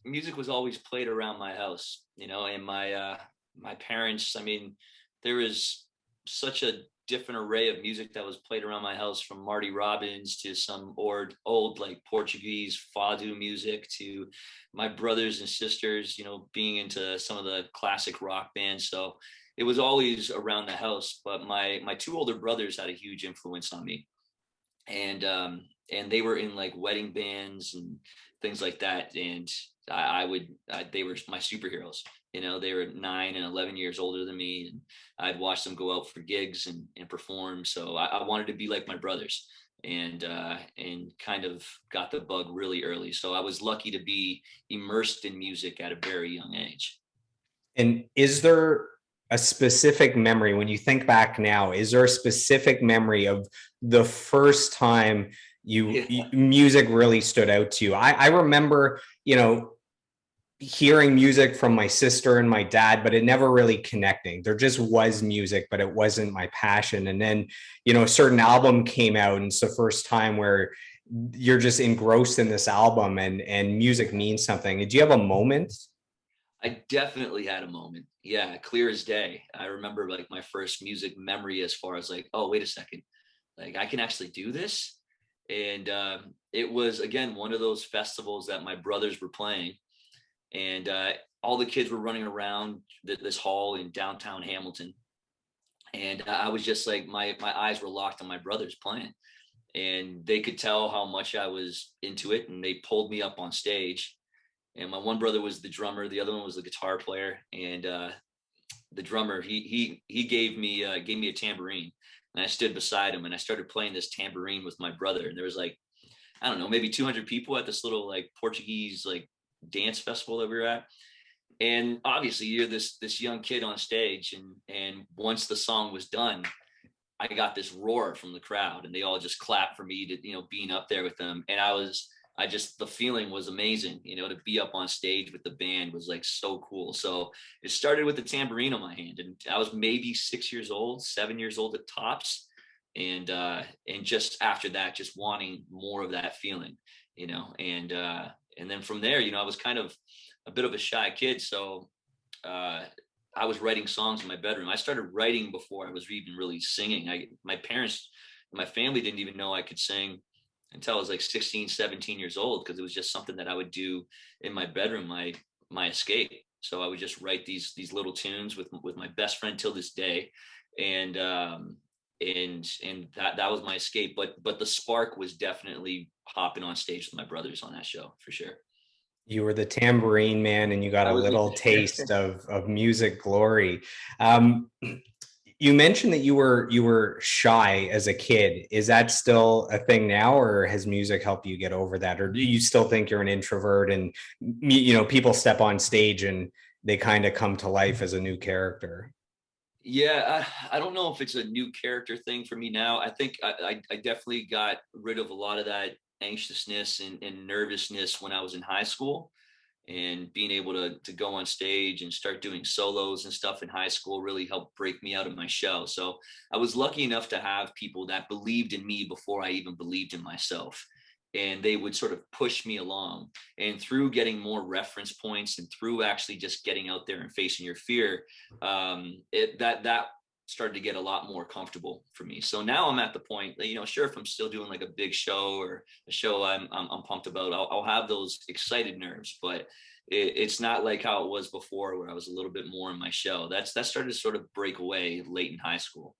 music was always played around my house, and my parents, I mean, there is such a different array of music that was played around my house, from Marty Robbins to some old like Portuguese fado music, to my brothers and sisters, being into some of the classic rock bands. So it was always around the house. But my two older brothers had a huge influence on me, and they were in like wedding bands and things like that. And they were my superheroes. They were 9 and 11 years older than me, and I'd watch them go out for gigs and perform. So I wanted to be like my brothers, and kind of got the bug really early. So I was lucky to be immersed in music at a very young age. And is there a specific memory when you think back now? Is there a specific memory of the first time music really stood out to you? I remember, hearing music from my sister and my dad, but it never really connecting. There just was music, but it wasn't my passion. And then, a certain album came out, and it's the first time where you're just engrossed in this album, and music means something. Do you have a moment? I definitely had a moment. Yeah, clear as day. I remember like my first music memory, as far as like, oh, wait a second, like I can actually do this. And it was, again, one of those festivals that my brothers were playing, and all the kids were running around this hall in downtown Hamilton. And I was just like, my eyes were locked on my brothers playing, and they could tell how much I was into it. And they pulled me up on stage, and my one brother was the drummer, the other one was the guitar player. And the drummer, he gave me a tambourine, and I stood beside him, and I started playing this tambourine with my brother. And there was like, I don't know, maybe 200 people at this little like Portuguese like dance festival that we were at. And obviously you're this young kid on stage, and once the song was done, I got this roar from the crowd, and they all just clapped for me to, being up there with them. And the feeling was amazing, to be up on stage with the band was like so cool. So it started with the tambourine on my hand, and I was maybe 6 years old, 7 years old at tops. And just after that, just wanting more of that feeling, and then from there, I was kind of a bit of a shy kid. So I was writing songs in my bedroom. I started writing before I was even really singing. My parents, my family didn't even know I could sing until I was like 16, 17 years old, because it was just something that I would do in my bedroom, my escape. So I would just write these little tunes with my best friend till this day. And that was my escape. But the spark was definitely hopping on stage with my brothers on that show, for sure. You were the tambourine man, and you got I a was little taste of music glory. Um, you mentioned that you were shy as a kid. Is that still a thing now, or has music helped you get over that? Or do you still think you're an introvert, and people step on stage and they kind of come to life as a new character? Yeah, I don't know if it's a new character thing for me now. I think I definitely got rid of a lot of that anxiousness and nervousness when I was in high school, and being able to go on stage and start doing solos and stuff in high school really helped break me out of my shell. So I was lucky enough to have people that believed in me before I even believed in myself, and they would sort of push me along. And through getting more reference points, and through actually just getting out there and facing your fear, that started to get a lot more comfortable for me. So now I'm at the point that, sure, if I'm still doing like a big show or a show I'm pumped about, I'll have those excited nerves, but it's not like how it was before, where I was a little bit more in my shell. That started to sort of break away late in high school.